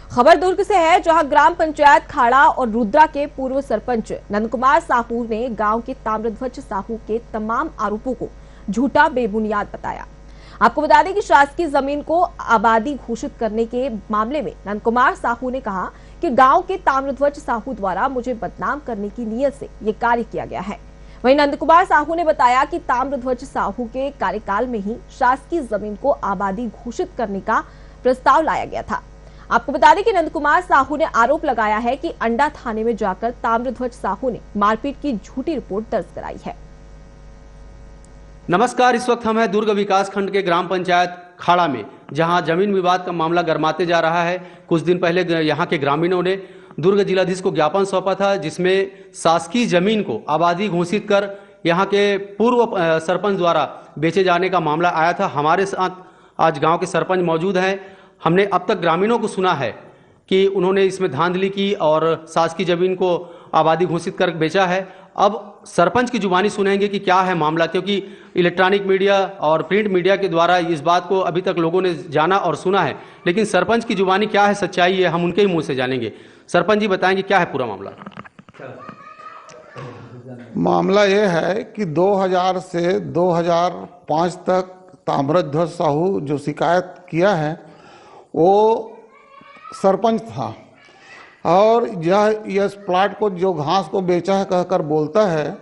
खबर दुर्ग से है, जहां ग्राम पंचायत खाड़ा और रुद्रा के पूर्व सरपंच नंद कुमार साहू ने गांव के ताम्रध्वज साहू के तमाम आरोपों को झूठा बेबुनियाद बताया। आपको बता दें कि शासकीय जमीन को आबादी घोषित करने के मामले में नंद कुमार साहू ने कहा कि गांव के ताम्रध्वज साहू द्वारा मुझे बदनाम करने की नीयत से ये कार्य किया गया है। वहीं नंद कुमार साहू ने बताया कि ताम्रध्वज साहू के कार्यकाल में ही शासकीय जमीन को आबादी घोषित करने का प्रस्ताव लाया गया था। आपको बता दें कि नंद कुमार साहू ने आरोप लगाया है कि अंडा थाने में जाकर ताम्रध्वज साहू ने मारपीट की झूठी रिपोर्ट दर्ज कराई है। नमस्कार, इस वक्त हम हैं दुर्ग विकास खंड के ग्राम पंचायत खाड़ा में, जहां जमीन विवाद का मामला गरमाते जा रहा है। कुछ दिन पहले यहां के ग्रामीणों ने दुर्ग जिलाधीश को ज्ञापन सौंपा था, जिसमें शासकीय जमीन को आबादी घोषित कर यहां के पूर्व सरपंच द्वारा बेचे जाने का मामला आया था। हमारे साथ आज गांव के सरपंच मौजूद हैं। हमने अब तक ग्रामीणों को सुना है कि उन्होंने इसमें धांधली की और शासकीय जमीन को आबादी घोषित कर बेचा है। अब सरपंच की जुबानी सुनेंगे कि क्या है मामला, क्योंकि इलेक्ट्रॉनिक मीडिया और प्रिंट मीडिया के द्वारा इस बात को अभी तक लोगों ने जाना और सुना है, लेकिन सरपंच की जुबानी क्या है, सच्चाई है, हम उनके ही मुंह से जानेंगे। सरपंच जी बताएंगे क्या है पूरा मामला। मामला ये है कि 2000 से 2005 तक ताम्रध्वज साहू जो शिकायत किया है वो सरपंच था, और यह इस प्लाट को जो घास को बेचा है कहकर बोलता है,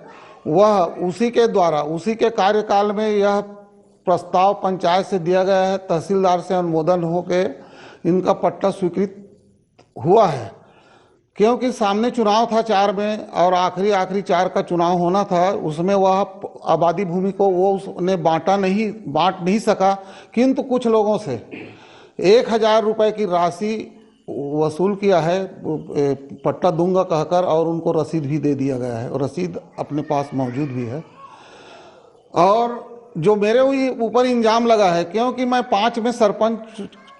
वह उसी के द्वारा उसी के कार्यकाल में यह प्रस्ताव पंचायत से दिया गया है। तहसीलदार से अनुमोदन होके इनका पट्टा स्वीकृत हुआ है, क्योंकि सामने चुनाव था 4 में और आखिरी 4 का चुनाव होना था। उसमें वह आबादी भूमि को वो उसने बांट नहीं सका, किंतु कुछ लोगों से 1000 रुपये की राशि वसूल किया है पट्टा दूंगा कहकर, और उनको रसीद भी दे दिया गया है और रसीद अपने पास मौजूद भी है। और जो मेरे ऊपर इल्जाम लगा है, क्योंकि मैं 5 में सरपंच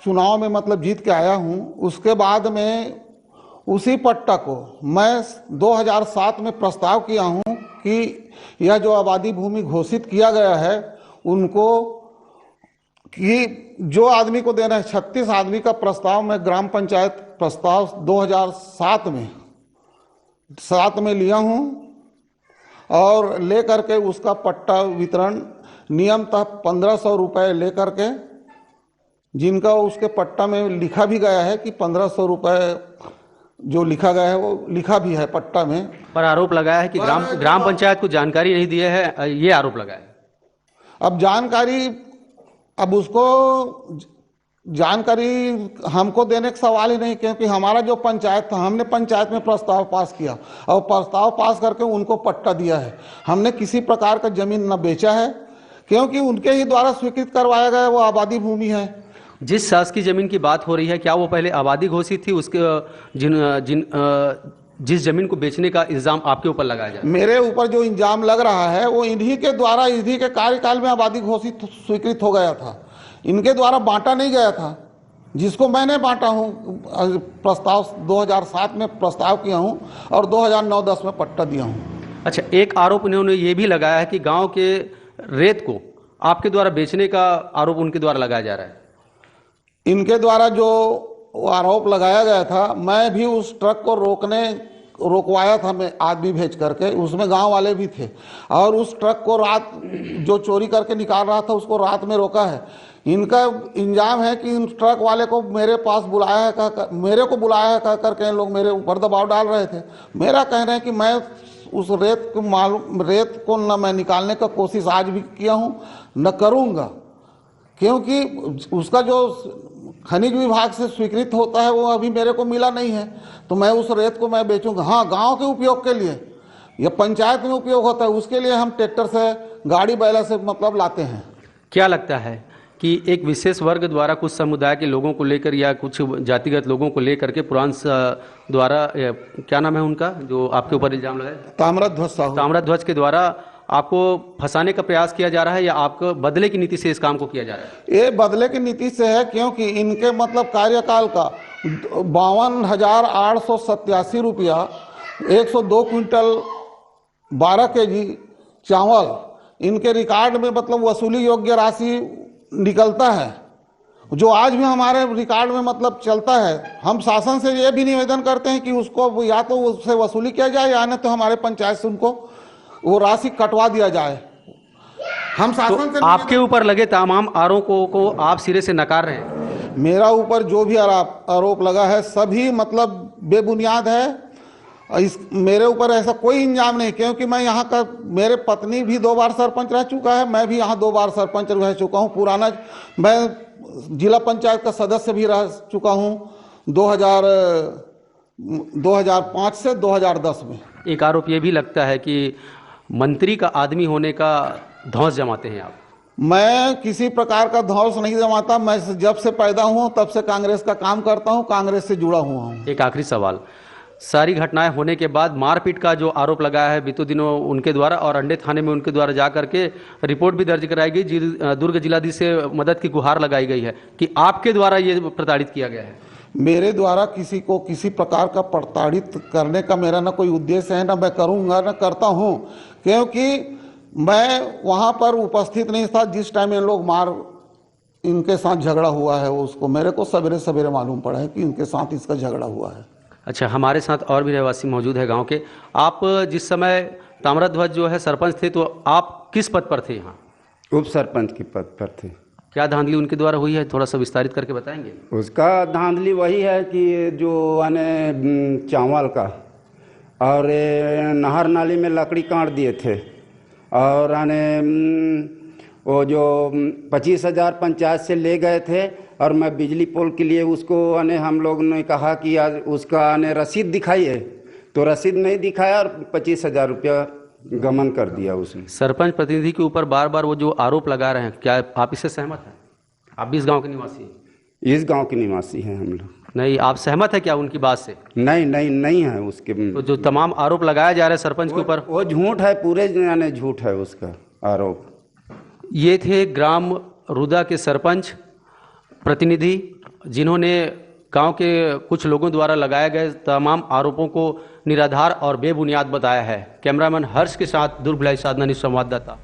चुनाव में मतलब जीत के आया हूं, उसके बाद में उसी पट्टा को मैं 2007 में प्रस्ताव किया हूं कि यह जो आबादी भूमि घोषित किया गया है उनको कि जो आदमी को देना है, 36 आदमी का प्रस्ताव मैं ग्राम पंचायत प्रस्ताव 2007 में लिया हूं, और ले करके उसका पट्टा वितरण नियमतः 1500 रुपये ले करके, जिनका उसके पट्टा में लिखा भी गया है कि 1500 रुपये जो लिखा गया है वो लिखा भी है पट्टा में। पर आरोप लगाया है कि ग्राम पंचायत को जानकारी नहीं दी है, ये आरोप लगाया है। अब उसको जानकारी हमको देने का सवाल ही नहीं, क्योंकि हमारा जो पंचायत था, हमने पंचायत में प्रस्ताव पास किया और प्रस्ताव पास करके उनको पट्टा दिया है। हमने किसी प्रकार का जमीन न बेचा है, क्योंकि उनके ही द्वारा स्वीकृत करवाया गया वो आबादी भूमि है। जिस शासकीय जमीन की बात हो रही है, क्या वो पहले आबादी घोषित थी? उसके जिस जमीन को बेचने का इल्जाम आपके ऊपर लगाया जाए, मेरे ऊपर जो इल्जाम लग रहा है वो इन्हीं के द्वारा, इन्हीं के कार्यकाल में आबादी घोषित स्वीकृत हो गया था। इनके द्वारा बांटा नहीं गया था, जिसको मैंने बांटा हूँ। प्रस्ताव 2007 में प्रस्ताव किया हूँ और 2009-10 में पट्टा दिया हूँ। अच्छा, एक आरोप इन्होंने ये भी लगाया है कि गांव के रेत को आपके द्वारा बेचने का आरोप उनके द्वारा लगाया जा रहा है। इनके द्वारा जो आरोप लगाया गया था, मैं भी उस ट्रक को रोकवाया था, मैं आदमी भेज करके, उसमें गांव वाले भी थे, और उस ट्रक को रात जो चोरी करके निकाल रहा था उसको रात में रोका है। इनका इल्जाम है कि इन ट्रक वाले को मेरे पास बुलाया है, मेरे को बुलाया है कह करके लोग मेरे ऊपर दबाव डाल रहे थे। मेरा कहना है कि मैं उस रेत को न मैं निकालने का कोशिश आज भी किया हूँ न करूँगा, क्योंकि उसका जो खनिज विभाग से स्वीकृत होता है वो अभी मेरे को मिला नहीं है, तो मैं उस रेत को मैं बेचूंगा। हाँ, गांव के उपयोग के लिए या पंचायत में उपयोग होता है, उसके लिए हम ट्रैक्टर से, गाड़ी बैला से मतलब लाते हैं। क्या लगता है कि एक विशेष वर्ग द्वारा कुछ समुदाय के लोगों को लेकर या कुछ जातिगत लोगों को लेकर के पुरांस द्वारा, क्या नाम है उनका जो आपके ऊपर इल्जाम लगाया, ताम्रध्वज के द्वारा आपको फंसाने का प्रयास किया जा रहा है, या आपको बदले की नीति से इस काम को किया जा रहा है? ये बदले की नीति से है, क्योंकि इनके मतलब कार्यकाल का 52,887 रुपया, 102 क्विंटल 12 केजी चावल इनके रिकॉर्ड में मतलब वसूली योग्य राशि निकलता है। जो आज भी हमारे रिकॉर्ड में मतलब चलता है। हम शासन से ये भी निवेदन करते हैं कि उसको या तो उससे वसूली किया जाए या नहीं तो हमारे पंचायत से उनको वो राशि कटवा दिया जाए। हम शासन से आपके ऊपर लगे तमाम आरोपों को आप सिरे से नकार रहे हैं। मेरा ऊपर जो भी आरोप लगा है सभी मतलब बेबुनियाद है। मेरे ऊपर ऐसा कोई इंजाम नहीं, क्योंकि मैं यहाँ का, मेरे पत्नी भी 2 बार सरपंच रह चुका है, मैं भी यहाँ 2 बार सरपंच रह चुका हूँ। पुराना मैं जिला पंचायत का सदस्य भी रह चुका हूँ 2005 से 2010 में। एक आरोप ये भी लगता है कि मंत्री का आदमी होने का धौंस जमाते हैं आप। मैं किसी प्रकार का धौंस नहीं जमाता। मैं जब से पैदा हुआ तब से कांग्रेस का काम करता हूँ, कांग्रेस से जुड़ा हुआ हूँ। एक आखिरी सवाल, सारी घटनाएं होने के बाद मारपीट का जो आरोप लगाया है बीते दिनों उनके द्वारा और अंडे थाने में उनके द्वारा जा करके रिपोर्ट भी दर्ज कराई गई, दुर्ग जिलाधीश से मदद की गुहार लगाई गई है कि आपके द्वारा ये प्रताड़ित किया गया है। मेरे द्वारा किसी को किसी प्रकार का प्रताड़ित करने का मेरा ना कोई उद्देश्य है, ना मैं करूँगा ना करता हूँ, क्योंकि मैं वहाँ पर उपस्थित नहीं था जिस टाइम इन लोग इनके साथ झगड़ा हुआ है। उसको मेरे को सवेरे सवेरे मालूम पड़ा है कि इनके साथ इसका झगड़ा हुआ है। अच्छा, हमारे साथ और भी रहवासी मौजूद है गांव के। आप जिस समय ताम्रध्वज जो है सरपंच थे तो आप किस पद पर थे यहाँ? उप सरपंच के पद पर थे। क्या धांधली उनके द्वारा हुई है, थोड़ा सा विस्तारित करके बताएंगे? उसका धांधली वही है कि जो आने चावल का और नहर नाली में लकड़ी काट दिए थे और आने वो जो 25,000 पंचायत से ले गए थे और मैं बिजली पोल के लिए उसको आने हम लोग ने कहा कि आज उसका आने रसीद दिखाइए, तो रसीद नहीं दिखाया और 25,000 रुपया गमन कर दिया उसने। सरपंच प्रतिनिधि के ऊपर बार बार वो जो आरोप लगा रहे हैं, क्या आप इससे सहमत हैं? आप भी इस गांव के निवासी हैं? इस गांव के निवासी हैं हम लोग। नहीं, आप सहमत है क्या उनकी बात से? नहीं है उसके। तो जो तमाम आरोप लगाया जा रहा है सरपंच के ऊपर, वो झूठ है, पूरे यानी झूठ है उसका आरोप। ये थे ग्राम रुदा के सरपंच प्रतिनिधि जिन्होंने गांव के कुछ लोगों द्वारा लगाए गए तमाम आरोपों को निराधार और बेबुनियाद बताया है। कैमरामैन हर्ष के साथ दुर्ग भिलाई साधना न्यूज़ संवाददाता।